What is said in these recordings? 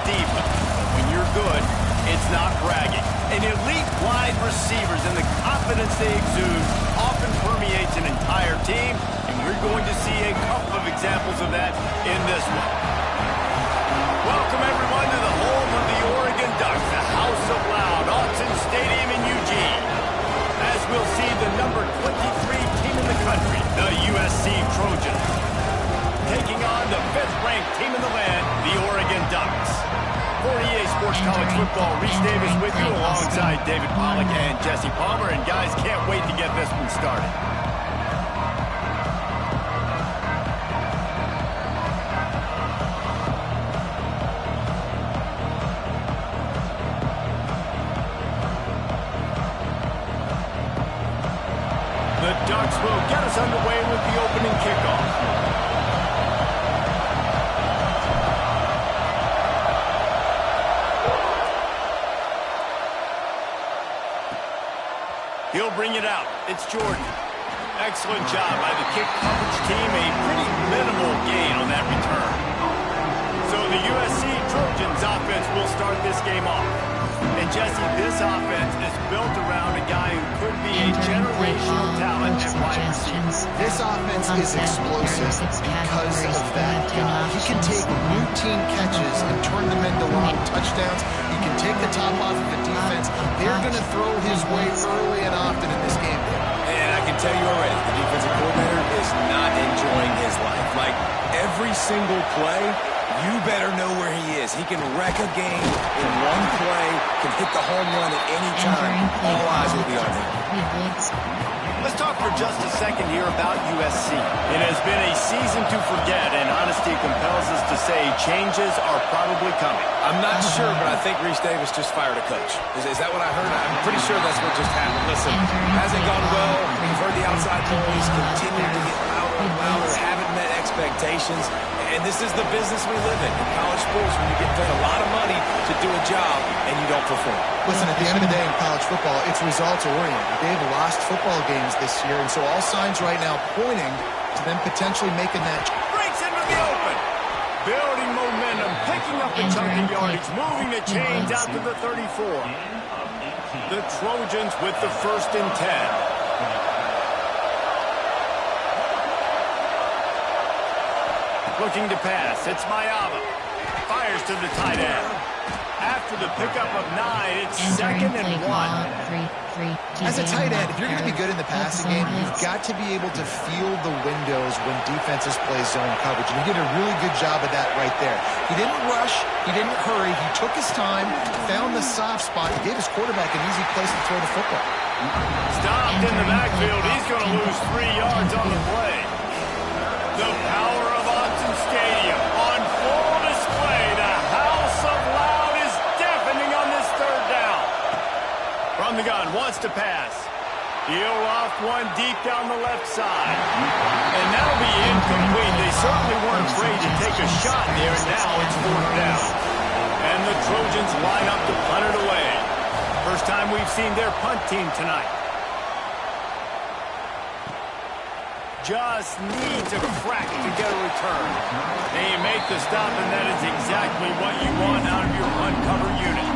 diva. But when you're good, it's not bragging. And elite wide receivers and the confidence they exude often permeates an entire team, and we're going to see a couple of examples of that in this one. Welcome, everyone, to the home of the Oregon Ducks, the House of Loud, Autzen Stadium in Eugene. As we'll see the number 23 team in the country, the USC Trojans, taking on the 5th-ranked team in the land, the Oregon Ducks. For EA Sports College Football, Reese Davis with you alongside David Pollack and Jesse Palmer. And guys, can't wait to get this one started. The Ducks will get us underway with the opening kickoff. He'll bring it out. It's Jordan. Excellent job by the kick coverage team. A pretty minimal gain on that return. So the USC Trojans offense will start this game off. And Jesse, this offense is built around a guy who could be a generational talent at wide receiver. This offense is explosive because of that guy. He can take routine catches and turn them into long touchdowns. He can take the top off of the defense. They're going to throw his way early and often in this game. And I can tell you already, the defensive coordinator is not enjoying his life. Like, every single play, you better know where he is. He can wreck a game in one play, can hit the home run at any time. All eyes will be on him. Let's talk for just a second here about USC. It has been a season to forget, and honesty compels us to say changes are probably coming. I'm not sure, but I think Reese Davis just fired a coach. Is that what I heard? I'm pretty sure that's what just happened. Listen, hasn't gone well. We've heard the outside noise continue to get louder and louder, haven't met expectations. And this is the business we live in college sports, when you get paid a lot of money to do a job and you don't perform. Listen, at the end of the day in college football, it's results-oriented. They've lost football games this year, and so all signs right now pointing to them potentially making that. Breaks into the open. Building momentum, picking up the chunk of yardage, moving the chains out to the 34. The Trojans with the 1st and 10. Looking to pass. It's Mayava. Fires to the tight end. After the pickup of 9, it's 2nd and 1. As a tight end, if you're going to be good in the passing game, you've got to be able to feel the windows when defenses play zone coverage. And he did a really good job of that right there. He didn't rush. He didn't hurry. He took his time, found the soft spot, and gave his quarterback an easy place to throw the football. Stopped in the backfield. He's going to lose 3 yards on the play. The power of Autzen Stadium on full display. The House of Loud is deafening on this 3rd down. From the gun, wants to pass. He'll loft one deep down the left side. And that'll be incomplete. They certainly weren't afraid to take a shot there, and now it's 4th down. And the Trojans line up to punt it away. First time we've seen their punt team tonight. Just needs a crack to get a return. They make the stop, and that is exactly what you want out of your punt cover unit.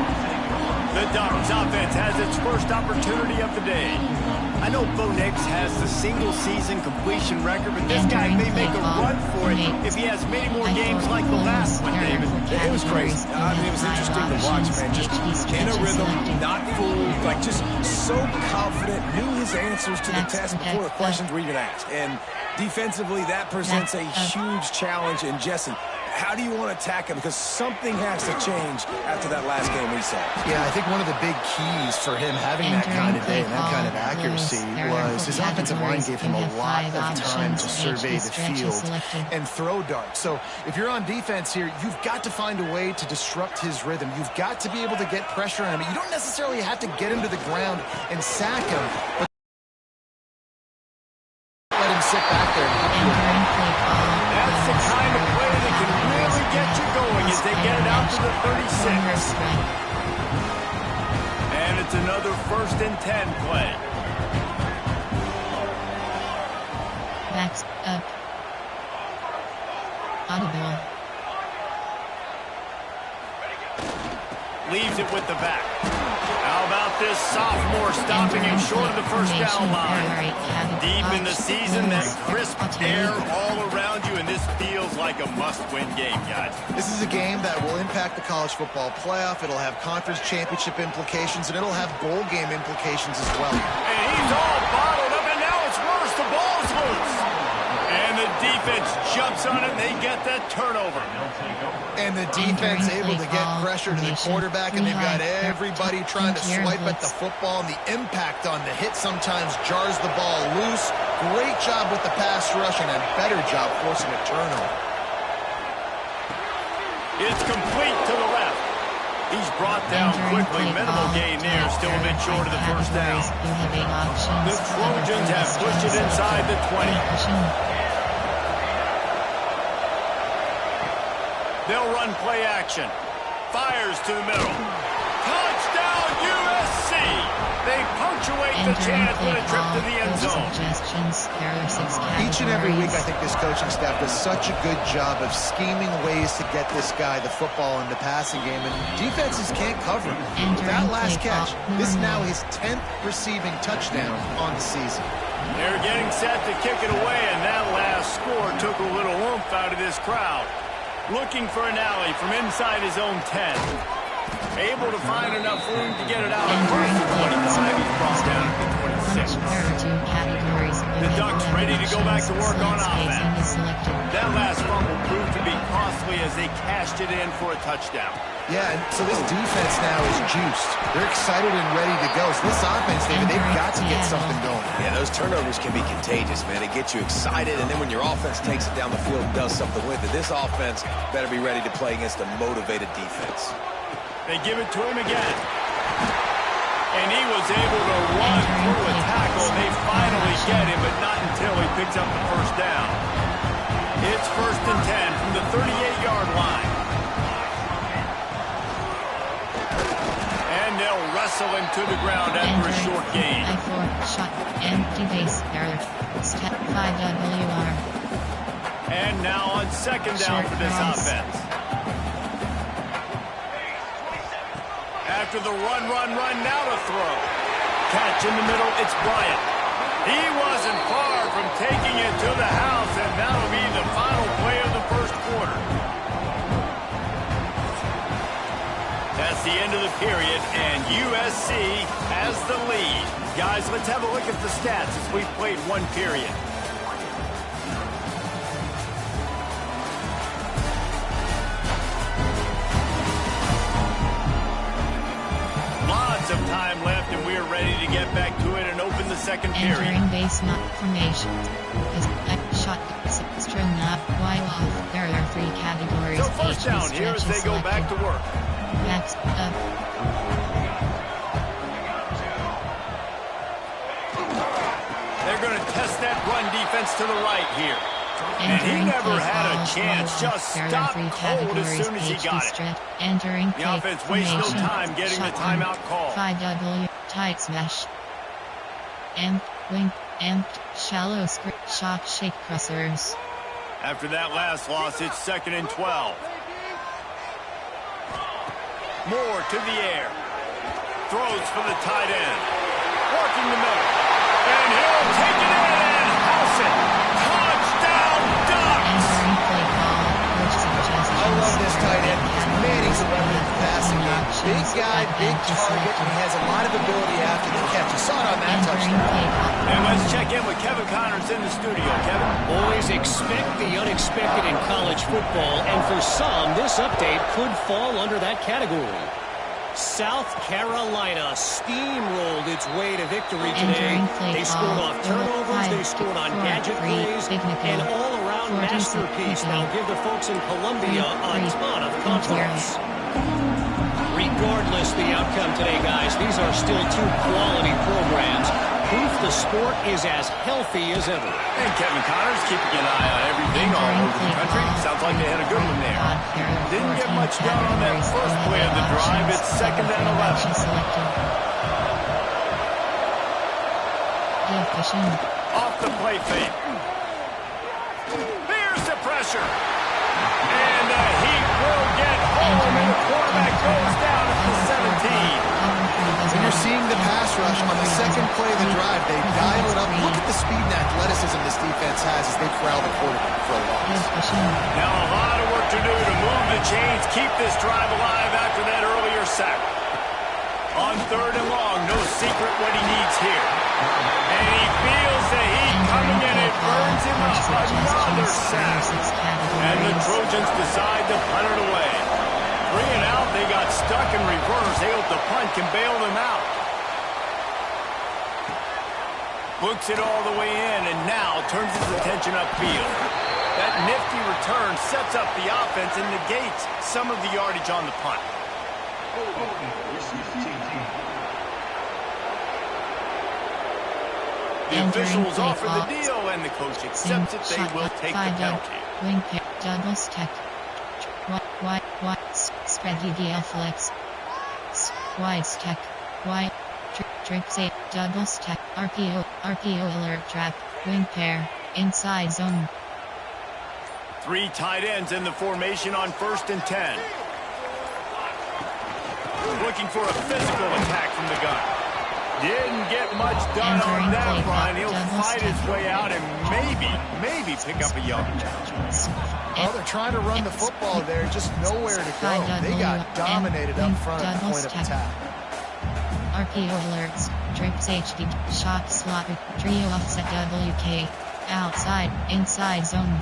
The Ducks offense has its first opportunity of the day. I know Bo Nix has the single-season completion record, but this guy may make a run for it if he has many more games like the last one, David. It was crazy. I mean, it was interesting to watch, man. Just in a rhythm, not fooled, like just so confident, knew his answers to the test before the questions were even asked. And defensively, that presents a huge challenge. And Jesse, how do you want to attack him? Because something has to change after that last game we saw. Yeah, I think one of the big keys for him having that kind of day and that kind of accuracy was his offensive line gave him a lot of time to survey the field and throw darts. So if you're on defense here, you've got to find a way to disrupt his rhythm. You've got to be able to get pressure on him. You don't necessarily have to get him to the ground and sack him, but let him sit back there. That's the kind of play that can really get you going as they get it out to the 36. And it's another 1st and 10 play. Backs up. Audible. leaves it with the back. How about this sophomore stopping him short of the first down line? Deep in the season, that crisp air all around you, and this feels like a must-win game, guys. This is a game that will impact the college football playoff. It'll have conference championship implications, and it'll have bowl game implications as well. And he's all bottled up, and now it's worse. The ball's loose. And the defense jumps on it, and they get that turnover. And the defense able to get pressure to the quarterback, and they've got everybody trying to swipe at the football, and the impact on the hit sometimes jars the ball loose. Great job with the pass rush, and a better job forcing a turnover. It's complete to the left. He's brought down quickly. Minimal gain there, still a bit short of the first down. The Trojans have pushed it inside the 20. They'll run play action. Fires to the middle. Touchdown, USC! They punctuate the chance with a trip to the end zone. Each and every week, I think this coaching staff does such a good job of scheming ways to get this guy the football in the passing game, and defenses can't cover him. That last catch, this is now his 10th receiving touchdown on the season. They're getting set to kick it away, and that last score took a little oomph out of this crowd. Looking for an alley from inside his own 10. Able to find enough room to get it out across the 25. He's brought down at the 26. The Ducks ready to go back to work on offense. That last fumble proved to be costly as they cashed it in for a touchdown. Yeah, and so this defense now is juiced. They're excited and ready to go. So this offense, David, they've got to get something going. Yeah, those turnovers can be contagious, man. It gets you excited, and then when your offense takes it down the field and does something with it, this offense better be ready to play against a motivated defense. They give it to him again. And he was able to run through a tackle. They finally get him, but not until he picks up the first down. It's 1st and 10 from the 38-yard line. And they'll wrestle him to the ground after a short gain. Shot, empty base error, step 5WR. And now on 2nd down for this offense. After the run, now to throw. Catch in the middle, it's Bryant. He wasn't far from taking it to the house, and that'll be the final play of the first quarter. That's the end of the period, and USC has the lead. Guys, let's have a look at the stats as we've played one period. Lots of time left, and we're ready to get back to it and open the second period. Entering base not formation. Shot, string up, wide off. There are 3 categories. So first down here as they go back to work. Backs up. They're going to test that run defense to the right here. And he never had a chance. Just stopped cold as soon as he got it. Entering the offense wastes no time getting the timeout call. 5W, tight smash. Amp, wing, amped, shallow script, shot, shake crossers. After that last loss, it's 2nd and 12. Moore to the air. Throws for the tight end. Working the middle. And he'll take it in and house it. Touchdown, Ducks! I love this tight end because, man, he's a weapon in the passing game. Big guy, big target, and he has a lot of ability after the catch. You saw it on that touchdown. And let's check in with Kevin Connors in the studio. Kevin? Always expect the unexpected in college football, and for some, this update could fall under that category. South Carolina steamrolled its way to victory today. They scored off turnovers, they scored on gadget plays, and all-around masterpiece. Now give the folks in Columbia a ton of confidence. Regardless the outcome today, guys, these are still 2 quality programs. Proof the sport is as healthy as ever. And Kevin Connors keeping an eye on everything all over the country. Sounds like they had a good one there. Didn't get much done on that first play of the drive. It's 2nd and 11. Off the play fake. There's the pressure. And he will get home, and the quarterback goes down at the keep this drive alive after that earlier sack. On 3rd and long, no secret what he needs here. And he feels the heat coming in. It burns him up. Another sack. And the Trojans decide to punt it away. 3 and out, they got stuck in reverse. They hope the punt can bail them out. Books it all the way in and now turns his attention upfield. That nifty return sets up the offense and negates some of the yardage on the punt. The officials offer the deal, and the coach accepts it. They will take the penalty. Wing pair, double stack. Spread the flex. Wide stack. Wide. Trick say, double stack. RPO alert trap. Wing pair. Inside zone. 3 tight ends in the formation on 1st and 10. Looking for a physical attack from the gun. Didn't get much done on that run. He'll fight his way out and maybe pick up a yard. Well, they're trying to run the football there, just nowhere to go. They got dominated up front at the point of attack. RPO alerts, trips HD, shot slot, trio offset WK, outside, inside zone.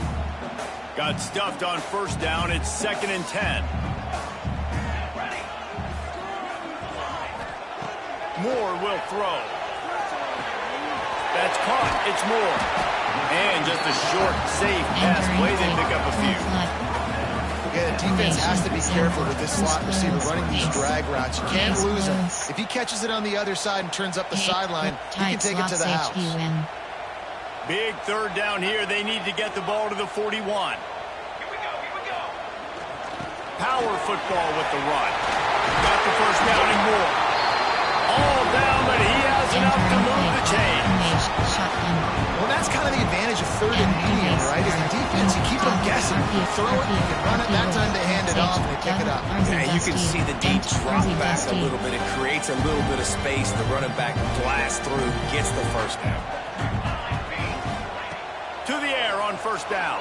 Got stuffed on 1st down. It's 2nd and 10. Moore will throw. That's caught. It's Moore. And just a short, safe pass play. They pick up a few. Yeah, the defense has to be careful with this slot receiver running these drag routes. You can't lose him. If he catches it on the other side and turns up the sideline, he can take it to the house. Big 3rd down here. They need to get the ball to the 41. Here we go. Power football with the run. Got the 1st down and more. All down, but he has enough to move the chain. Well, that's kind of the advantage of 3rd and medium, right? Is the defense, you keep them guessing. You throw it, you can run it. That time they hand it off and they pick it up. And you can see the D drop back a little bit. It creates a little bit of space. The running back blasts through, gets the 1st down. To the air on 1st down.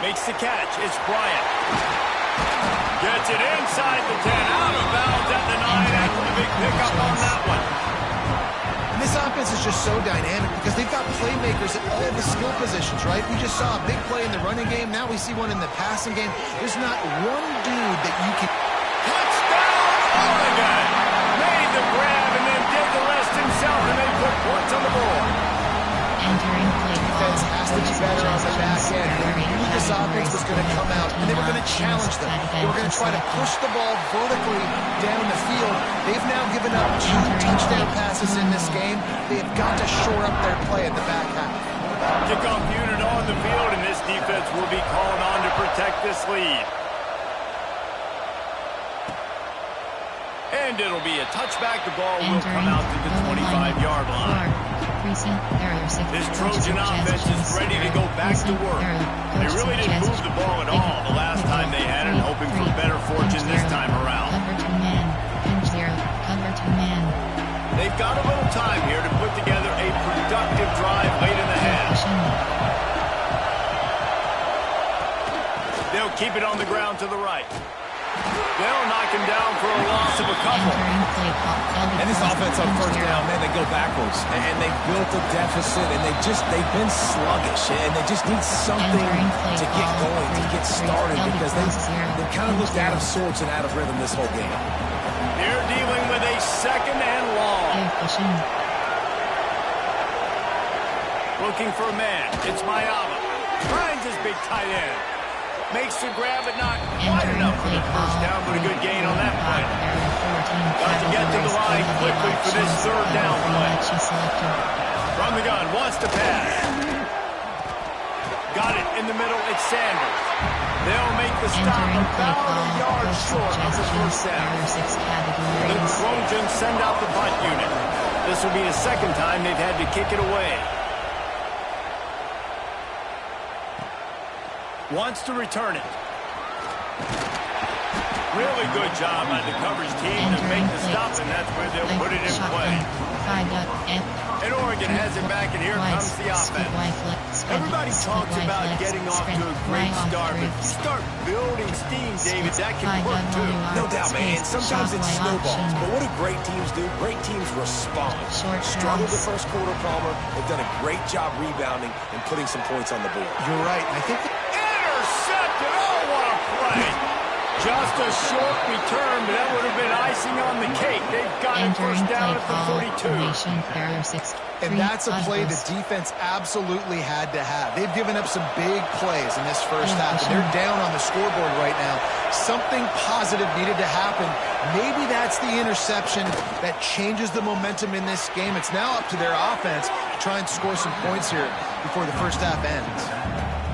Makes the catch. It's Bryant. Gets it inside the 10. Out of bounds at the 9 after the big pickup on that one. And this offense is just so dynamic because they've got playmakers at all the skill positions, right? We just saw a big play in the running game. Now we see one in the passing game. There's not one dude that you can... Touchdown, Oregon! Made the grab and then did the rest himself, and they put points on the board. Entering play Defense has to be better on the back end. They knew this offense was going to come out, and they were going to challenge them. They were going to try to push the ball vertically down the field. They've now given up 2 touchdown passes in this game. They have got to shore up their play at the back half. Kickoff unit on the field, and this defense will be called on to protect this lead. And it'll be a touchback. The ball will come out to the 25-yard line. This Trojan offense is ready to go back to work. They really didn't move the ball at all the last time they had it, hoping for better fortune this time around. They've got a little time here to put together a productive drive late in the half. They'll keep it on the ground to the right. They'll knock him down for a loss of a couple. And this offense on 1st down, man, they go backwards. And they built a deficit, and they've been sluggish. And they just need something to get going, to get started, because they kind of looked out of sorts and out of rhythm this whole game. They're dealing with a 2nd and long. Looking for a man. It's Mayama. Finds his big tight end. Makes the grab, but not quite enough for the 1st down, but a good gain on that play. Got to get to the line quickly for this 3rd down play. From the gun, wants to pass. Got it in the middle, it's Sanders. They'll make the stop about a yard short of the 1st down. The Trojans send out the punt unit. This will be the 2nd time they've had to kick it away. Wants to return it. Really good job by the coverage team to make the stop, and that's where they'll put it in play. And Oregon has it back, and here comes the offense. Everybody talks about getting off to a great start, but if you start building steam, David, that can work too. No doubt, man. Sometimes it snowballs, but what do great teams do? Great teams respond. Struggled the first quarter, Palmer. They've done a great job rebounding and putting some points on the board. You're right. I think intercepted. Oh, what a play. Just a short return, but that would have been icing on the cake. They've got it first down at the 42. And that's a play the defense absolutely had to have. They've given up some big plays in this first half, and they're down on the scoreboard right now. Something positive needed to happen. Maybe that's the interception that changes the momentum in this game. It's now up to their offense to try and score some points here before the first half ends.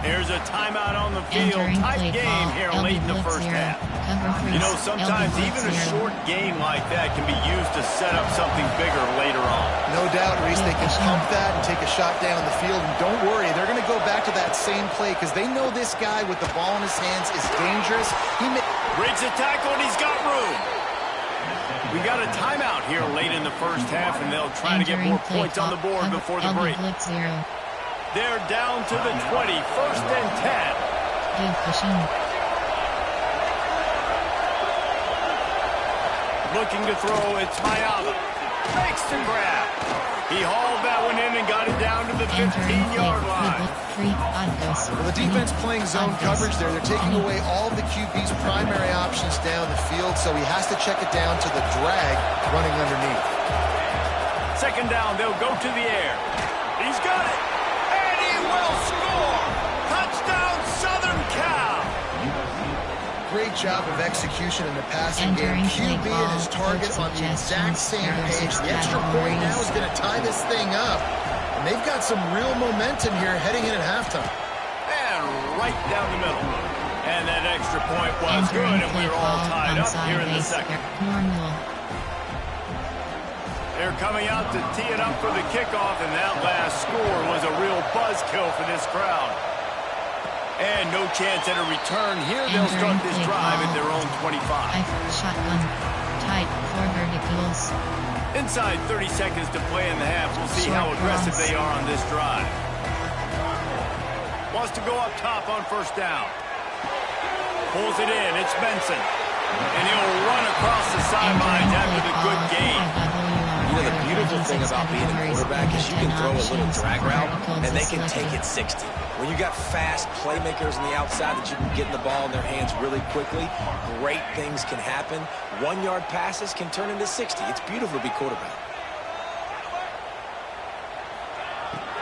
There's a timeout on the field. Tight game here late in the first half. You know, sometimes even a short game like that can be used to set up something bigger later on. No doubt, Reese, they can pump that and take a shot down the field. And don't worry, they're going to go back to that same play because they know this guy with the ball in his hands is dangerous. Breaks a tackle, and he's got room. We got a timeout here late in the first half, and they'll try to get more points on the board before the break. They're down to the 20, 1st and 10. Looking to throw, it's Mayama. Makes the grab. He hauled that one in and got it down to the 15-yard line. Well, the defense playing zone coverage there. They're taking away all of the QB's primary options down the field, so he has to check it down to the drag running underneath. 2nd down, they'll go to the air. He's got it. Will score. Touchdown, Southern Cal. Great job of execution in the passing game. QB and his target on the exact same page. The extra point now is going to tie this thing up. And they've got some real momentum here heading in at halftime. And right down the middle. And that extra point was good, and we're all tied up here in the second. They're coming out to tee it up for the kickoff, and that last score was a real buzzkill for this crowd. And no chance at a return here. They'll start this drive at their own 25. Shotgun. Tight for verticals. Inside 30 seconds to play in the half. We'll see how aggressive they are on this drive. Wants to go up top on 1st down. Pulls it in. It's Benson. And he'll run across the sidelines after the good gain. You know, the beautiful thing about being a quarterback is you can throw a little drag route, and they can take it 60. When you got fast playmakers on the outside that you can get the ball in their hands really quickly, great things can happen. 1-yard passes can turn into 60. It's beautiful to be quarterback.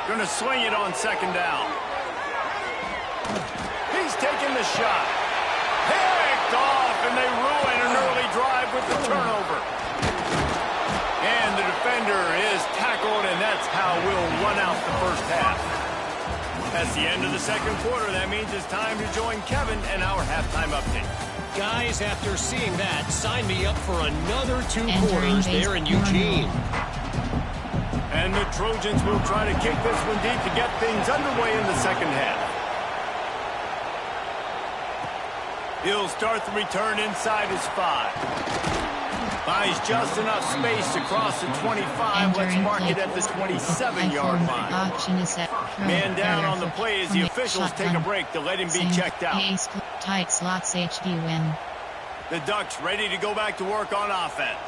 Going to swing it on 2nd down. He's taking the shot. Picked off, and they ruin an early drive with the turnover. And the defender is tackled, and that's how we'll run out the first half. That's the end of the second quarter. That means it's time to join Kevin and our halftime update. Guys, after seeing that, sign me up for another 2 quarters there in Eugene. And the Trojans will try to kick this one deep to get things underway in the second half. He'll start the return inside his 5. Buys just enough space across the 25. Let's mark it at the 27-yard line. Man down on the play as the officials take a break to let him be checked out. Tight slots HD win. The Ducks ready to go back to work on offense.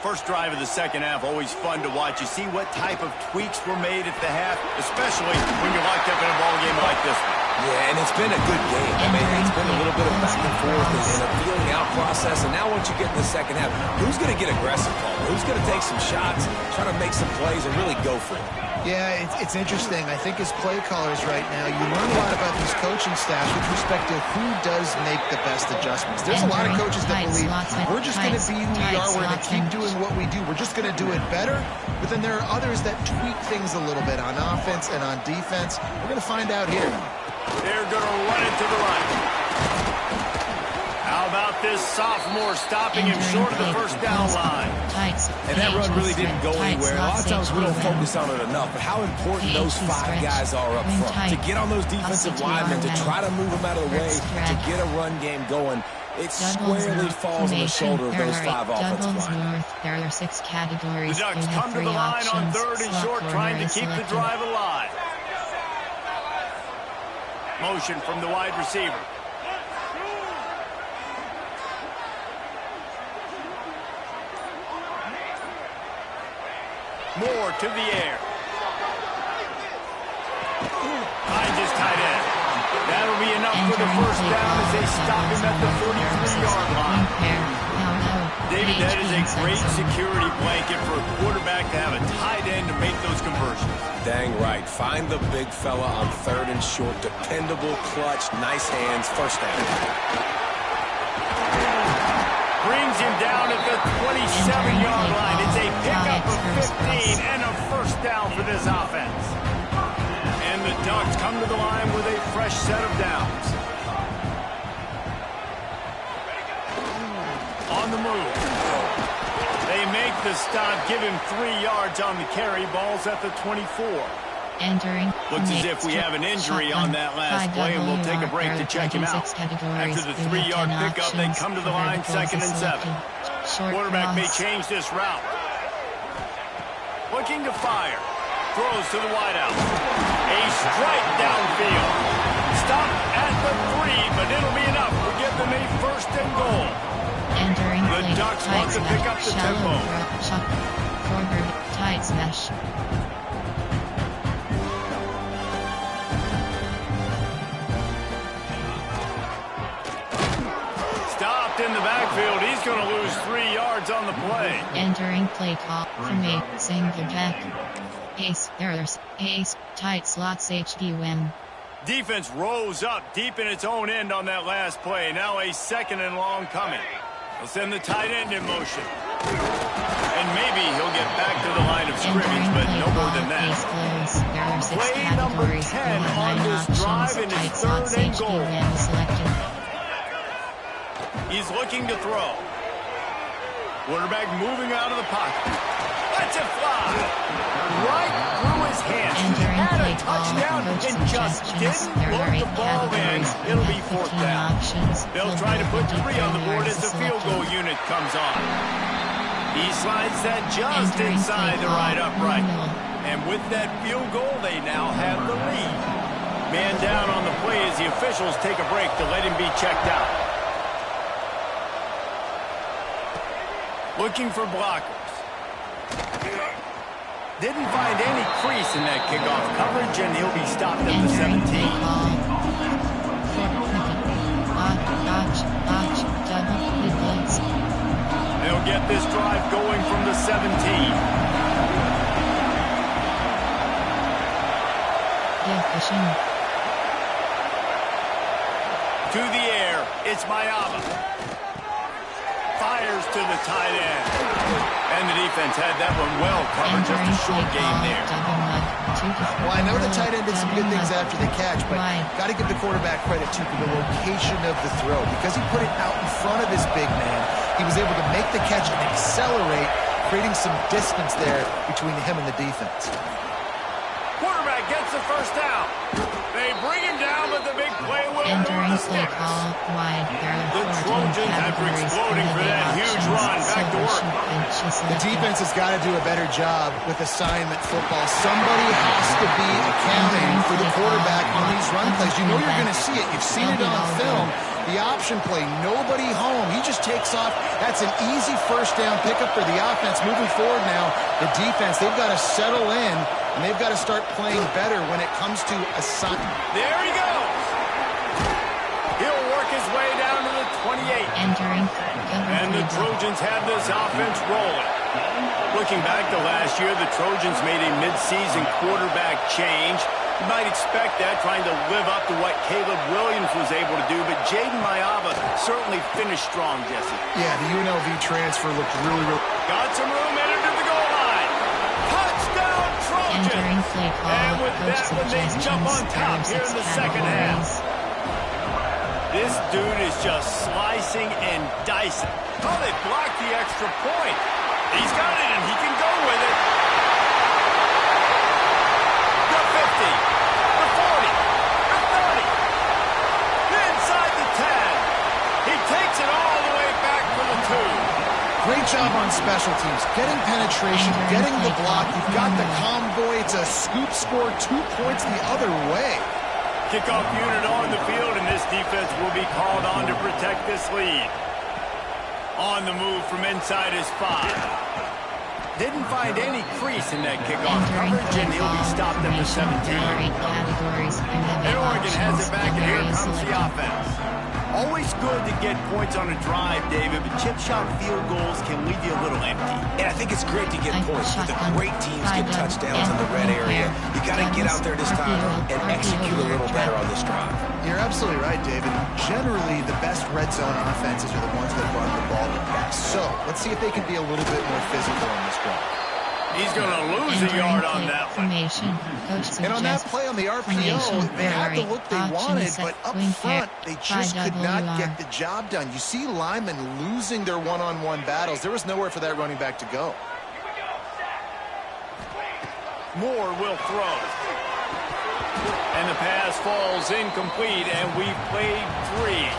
First drive of the second half, always fun to watch. You see what type of tweaks were made at the half, especially when you're locked up in a ball game like this one. Yeah, and it's been a good game. I mean, it's been a little bit of back and forth and a feeling out process. And now once you get in the second half, who's going to get aggressive, Paul? Who's going to take some shots, try to make some plays, and really go for it? Yeah, it's interesting. I think as play callers right now, you learn a lot about these coaching staffs with respect to who does make the best adjustments. There's a lot of coaches that believe we're just going to be who we are. We're going to keep doing what we do. We're just going to do it better. But then there are others that tweak things a little bit on offense and on defense. We're going to find out here. They're going to run it to the right. How about this sophomore stopping him short of the first down line? And that run really didn't go anywhere. A lot of times we don't focus on it enough, but how important those 5 guys are up front. To get on those defensive linemen, to try to move them out of the way, to get a run game going. It squarely falls on the shoulder of those 5 offensive linemen. There are 6 categories. The Ducks come to the line on 3rd and short, trying to keep the drive alive. Motion from the wide receiver. Moore to the air. Finds his tight end. That'll be enough for the first down as they stop him at the 43-yard line. David, that is a great security blanket for a quarterback to have a tight end to make those conversions. Dang right. Find the big fella on 3rd and short. Dependable, clutch, nice hands, first down. Brings him down at the 27-yard line. It's a pickup of 15 and a first down for this offense. And the Ducks come to the line with a fresh set of downs. On the move. They make the stop, give him 3 yards on the carry. Ball's at the 24. Entering. Looks as if we have an injury on that last play, and we'll take a break to check him out. After the 3-yard pickup, they come to the line, 2nd and 7. Quarterback may change this route. Looking to fire. Throws to the wideout. A strike downfield. Stop at the 3, but it'll be enough to give them a 1st and goal. Entering. The Ducks want to pick up the tempo. Forward, tight smash. Stopped in the backfield. He's going to lose 3 yards on the play. Entering play call from a single back. Ace, there's ace, tight slots HD win. Defense rose up deep in its own end on that last play. Now a 2nd and long coming. They'll send the tight end in motion. And maybe he'll get back to the line of scrimmage, but no more than that. Play number 10 on this drive, and it's 3rd and goal. He's looking to throw. Quarterback moving out of the pocket. Lets it fly. Right through his hands. He had a touchdown and just didn't look the ball in. It'll be 4th down. They'll try to put 3 on the board as the field goal unit comes on. He slides that just inside the right upright. And with that field goal, they now have the lead. Man down on the play as the officials take a break to let him be checked out. Looking for blockers. Didn't find any crease in that kickoff coverage, and he'll be stopped at the 17. They'll get this drive going from the 17. To the air, it's Mayaba. Fires to the tight end. And the defense had that one well covered. Just a short game there. Well, I know the tight end did some good things after the catch, but got to give the quarterback credit to the location of the throw. Because he put it out in front of his big man, he was able to make the catch and accelerate, creating some distance there between him and the defense. Quarterback gets the first down. They bring him down, but the big play will move the sticks. The Trojans, after exploding for that huge run, back to work. The defense has got to do a better job with assignment football. Somebody has to be accounting for the quarterback on these run plays. You know you're going to see it. You've seen it on film. The option play, nobody home. He just takes off. That's an easy first down pickup for the offense. Moving forward now, the defense, they've got to settle in, and they've got to start playing better when it comes to assignment. There he goes. He'll work his way down to the 28. And the Trojans have this offense rolling. Looking back to last year, the Trojans made a midseason quarterback change. You might expect that, trying to live up to what Caleb Williams was able to do, but Jaden Mayaba certainly finished strong, Jesse. Yeah, the UNLV transfer looked really. Got some room, entered to the goal line. Touchdown, Trojans! And with that one, they jump on top here in the second half. This dude is just slicing and dicing. Oh, they blocked the extra point. He's got it, and he can go with it. The 50, the 40, the 30. Inside the 10. He takes it Great job on special teams, getting penetration, getting the block. You've got the convoy. It's a scoop score, 2 points the other way. Kickoff unit on the field, and this defense will be called on to protect this lead. On the move from inside his 5. Didn't find any crease in that kickoff coverage, and he'll be stopped at the 17. And Oregon has it back, and here comes the offense. Always good to get points on a drive, David, but chip shot field goals can leave you a little empty. And I think it's great to get points, but the great teams get touchdowns in the red area. You got to get out there this time and execute a little better on this drive. You're absolutely right, David. Generally, the best red zone offenses are the ones that run the ball the best. So let's see if they can be a little bit more physical on this drive. He's going to lose a yard on that one. And on that play on the RPO, they had the look they wanted, but up front, they just could not get the job done. You see linemen losing their one-on-one battles. There was nowhere for that running back to go. Moore will throw. And the pass falls incomplete, and we've played 3.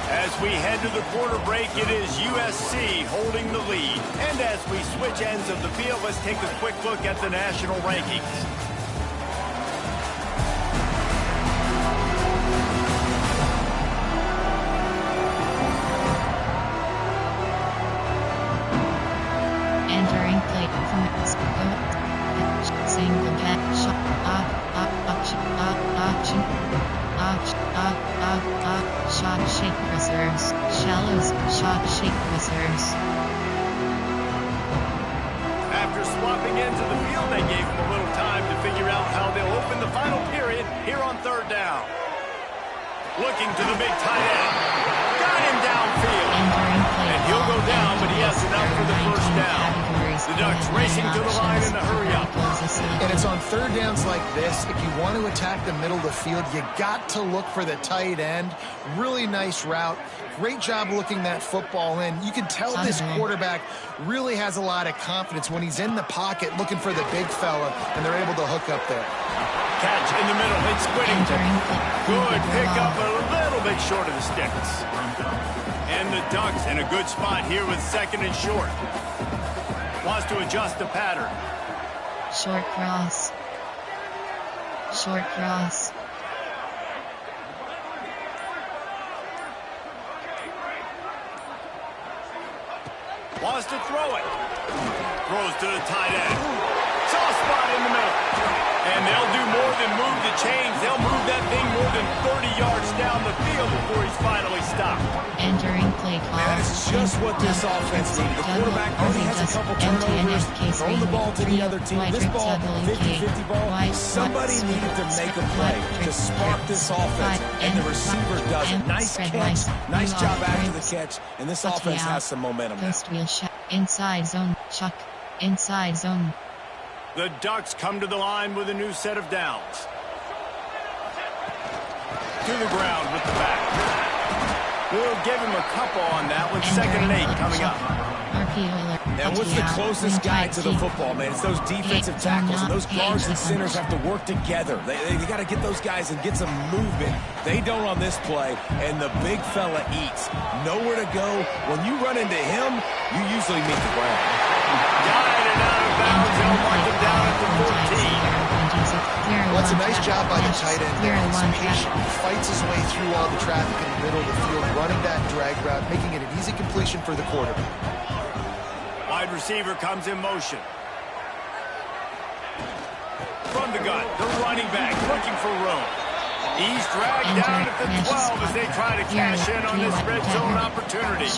As we head to the quarter break, it is USC holding the lead. And as we switch ends of the field, let's take a quick look at the national rankings. Entering play from single catch shot shake reserves, shallows, shot shake reserves. After swapping into the field, they gave him a little time to figure out how they'll open the final period here on 3rd down. Looking to the big tight end. Got him downfield. And he'll go down, but he has enough for the 1st down. The Ducks racing to the line in a hurry-up. And it's on 3rd downs like this. If you want to attack the middle of the field, you got to look for the tight end. Really nice route. Great job looking that football in. You can tell this quarterback really has a lot of confidence when he's in the pocket looking for the big fella, and they're able to hook up there. Catch in the middle. It's Whittington. Good pickup, a little bit short of the sticks. And the Ducks in a good spot here with 2nd and short. Wants to adjust the pattern. Short cross. Short cross. Wants to throw it. Throws to the tight end. Soft spot in the middle. And they'll do more than move the chains. They'll move that thing more than 30 yards down the field before he's finally stopped. Entering play call. Man, that's just what this offense needed. The quarterback only has a couple turnovers, throwing the ball to the other team. This ball, 50-50 ball, somebody needed to make a play to spark this offense, and the receiver does it. Nice catch, nice job after the catch, and this offense has some momentum now. Inside zone, Chuck. Inside zone. The Ducks come to the line with a new set of downs. To the ground with the back. We'll give him a couple on that one. 2nd and 8 coming up. Now, what's the closest guy to the football, man? It's those defensive tackles, and those guards and centers have to work together. They got to get those guys and get some movement. They don't on this play, and the big fella eats. Nowhere to go. When you run into him, you usually meet the ground. Got it and out of bounds. They'll mark him down at the 14. Well, that's a nice job by the tight end there. He's patient. He fights his way through all the traffic in the middle of the field, running that drag route, making it an easy completion for the quarterback. Wide receiver comes in motion. From the gun, the running back looking for room. He's dragged down at the 12 as they try to cash in on this red zone opportunity.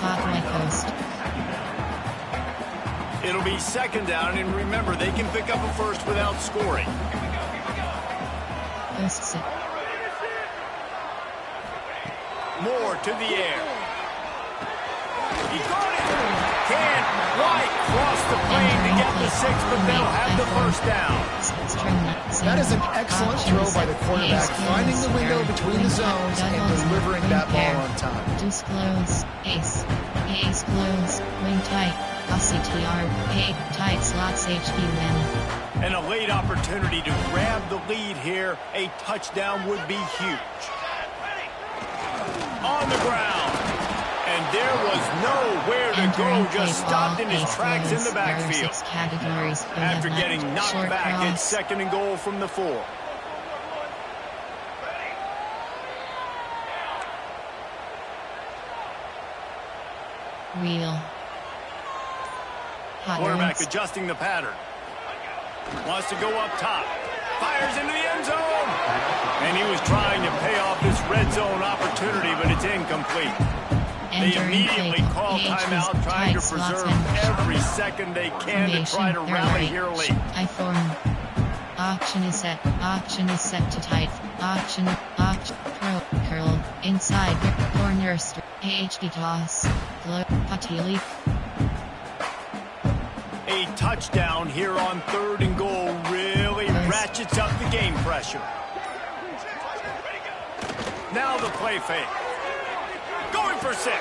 It'll be 2nd down, and remember, they can pick up a first without scoring. Moore to the air. He got it. Can't quite cross the plane to get the 6, but they'll have the 1st down. That is an excellent throw by the quarterback, finding the window between the zones and delivering that ball on time. Deuce close, ace, ace close, wing tight, CTR, tight slots HB win. And a late opportunity to grab the lead here. A touchdown would be huge. On the ground. And there was nowhere to go, just stopped in his tracks in the backfield. After getting knocked back, it's 2nd and goal from the 4. Wheel. Quarterback adjusting the pattern. Wants to go up top. Fires into the end zone. And he was trying to pay off this red zone opportunity, but it's incomplete. They immediately call timeout, trying to preserve every second they can to try to rally here late. Auction is set. Auction is set to tight. Auction. Pro. Curl. Inside. Corner. AHD toss. Glow. Patili. A touchdown here on 3rd and goal really ratchets up the game pressure. Now the play fake. Going for 6. Touchdown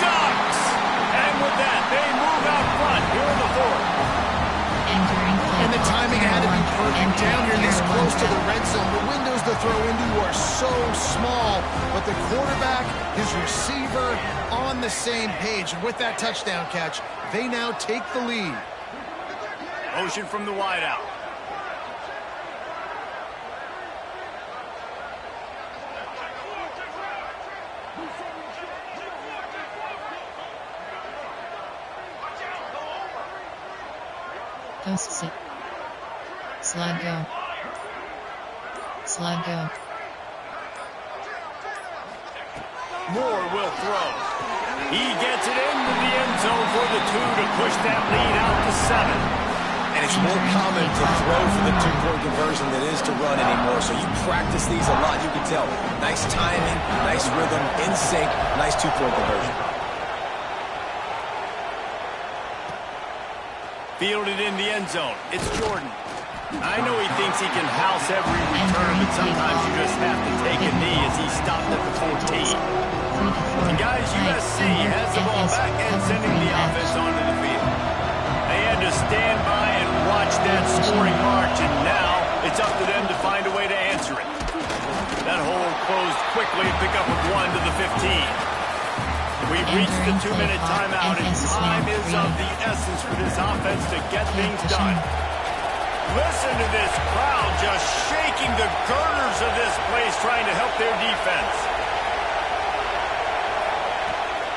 Ducks! And with that, they move out front here in the 4th. And the timing had to be perfect. Down here this close to the red zone. The windows to throw into are so small, but the quarterback, his receiver, on the same page. And with that touchdown catch, they now take the lead. Motion from the wideout. Post sit. Slug go. Slug go. Moore will throw. He gets it into the end zone for the 2 to push that lead out to 7. And it's more common to throw for the 2-point conversion than it is to run anymore. So you practice these a lot, you can tell. Nice timing, nice rhythm, in sync, nice 2-point conversion. Fielded in the end zone. It's Jordan. I know he thinks he can house every return, but sometimes you just have to take a knee as he stopped at the 14. And guys, USC has the ball back and sending the offense onto the field. They had to stand by and watch that scoring march, and now it's up to them to find a way to answer it. That hole closed quickly, pick up of 1 to the 15. We've reached the 2-minute timeout, and time is of the essence for this offense to get things done. Listen to this crowd just shaking the girders of this place, trying to help their defense.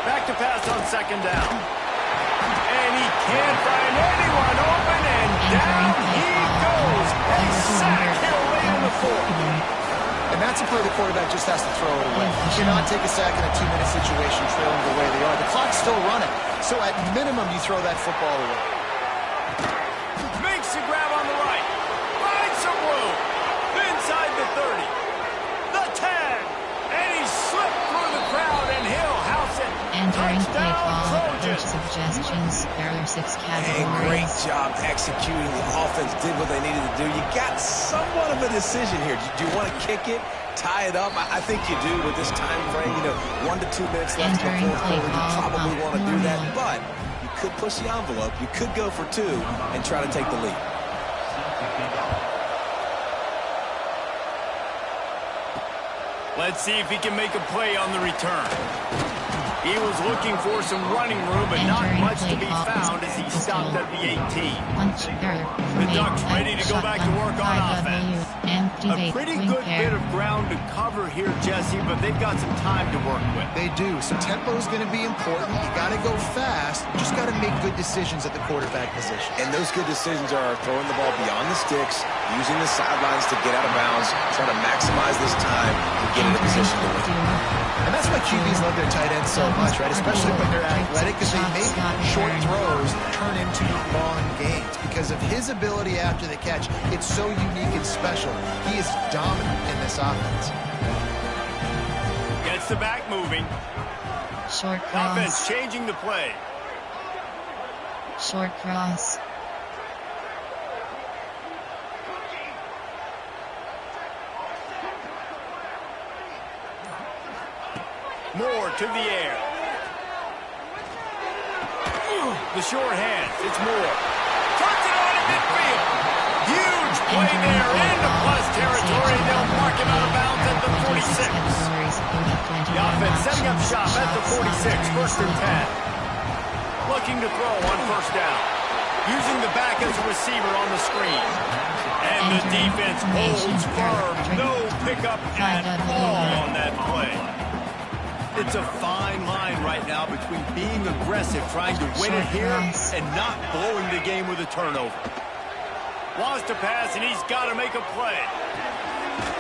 Back to pass on 2nd down. And he can't find anyone open, and down he goes. A sack here late in the 4th. And that's a play the quarterback just has to throw it away. You cannot take a sack in a 2-minute situation trailing the way they are. The clock's still running. So at minimum, you throw that football away. Makes the grab on the right. Finds some room. Inside the 30. The 10. And he slipped through the crowd, and he'll house it. Entering play call, coach suggestions, there are 6 categories. And great job executing. The offense did what they needed to do. You got somewhat of a decision here. Do you want to kick it, tie it up? I think you do with this time frame. 1 to 2 minutes left in the 4th quarter. You probably want to do that, but you could push the envelope. You could go for 2 and try to take the lead. Let's see if he can make a play on the return. He was looking for some running room, but not much to be found as he stopped at the 18. The Ducks ready to go back to work on offense. A pretty good bit of ground to cover here, Jesse, but they've got some time to work with. They do. So tempo is going to be important. You got to go fast. You just got to make good decisions at the quarterback position. And those good decisions are throwing the ball beyond the sticks, using the sidelines to get out of bounds, trying to maximize this time and get in a position to win. And that's why QBs love their tight ends so much, right? Especially when they're athletic, because they make short throws turn into long gains. Because of his ability after the catch, it's so unique and special. He is dominant in this offense. Gets the back moving. Short cross. Offense changing the play. Short cross. Moore to the air. The short hands. It's Moore. Turns it on in midfield. Huge play there into plus territory. They'll mark him out of bounds at the 26. The offense setting up shop at the 46, 1st and 10. Looking to throw on 1st down. Using the back as a receiver on the screen. And the defense holds firm. No pickup at all on that play. It's a fine line right now between being aggressive, trying to win it here, and not blowing the game with a turnover. Wants to pass, and he's got to make a play.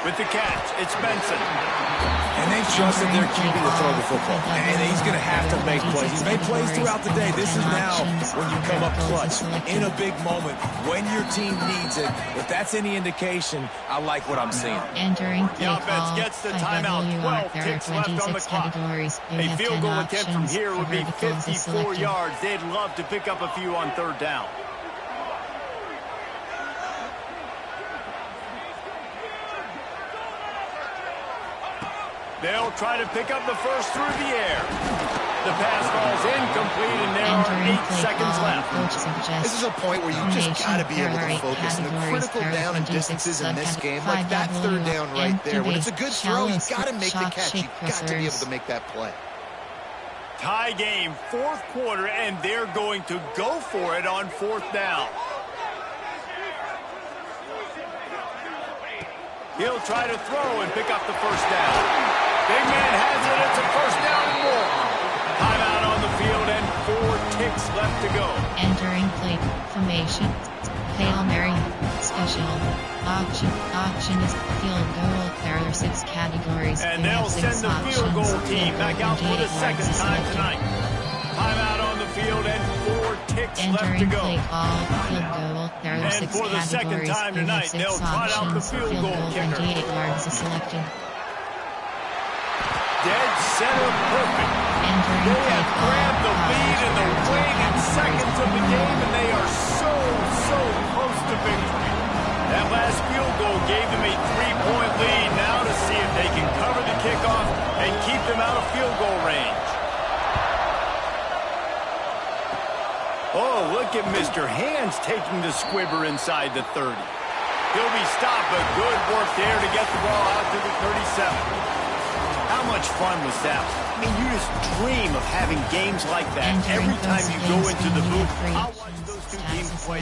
With the catch, it's Benson. And they trusted their QB to throw the football. And he's going to have to make plays. He's made plays throughout the day. This is now when you come up clutch in a big moment when your team needs it. If that's any indication, I like what I'm seeing. Entering play The offense gets the timeout. 12 ticks left on the clock. A field goal attempt from here would be 54 yards. They'd love to pick up a few on 3rd down. They'll try to pick up the first through the air. The pass falls incomplete, and there are 8 seconds left. This is a point where you just got to be able to focus. And the critical down and distances in this game, like that 3rd down right there. When it's a good throw, you've got to make the catch. You've got to be able to make that play. Tie game, 4th quarter, and they're going to go for it on 4th down. He'll try to throw and pick up the 1st down. Big man has it. It's a 1st down and more. Timeout on the field and 4 ticks left to go. Entering play formation. Hail Mary. Special. Option is field goal. There are 6 categories. And they'll send the field goal team back out for the 2nd time tonight. Timeout on the field and 4 ticks left to go. Play ball, field goal. There are 6 for the 2nd time tonight, they'll trot out the field goal kicker. 28 yards is selected. Dead center perfect. They have grabbed the lead in the waning seconds of the game, and they are so close to victory. That last field goal gave them a 3-point lead. Now to see if they can cover the kickoff and keep them out of field goal range. Oh, look at Mr. Hands taking the squibber inside the 30. He'll be stopped, but good work there to get the ball out to the 37. How much fun was that? I mean, you just dream of having games like that every time you go into the booth. I'll watch those 2 teams play.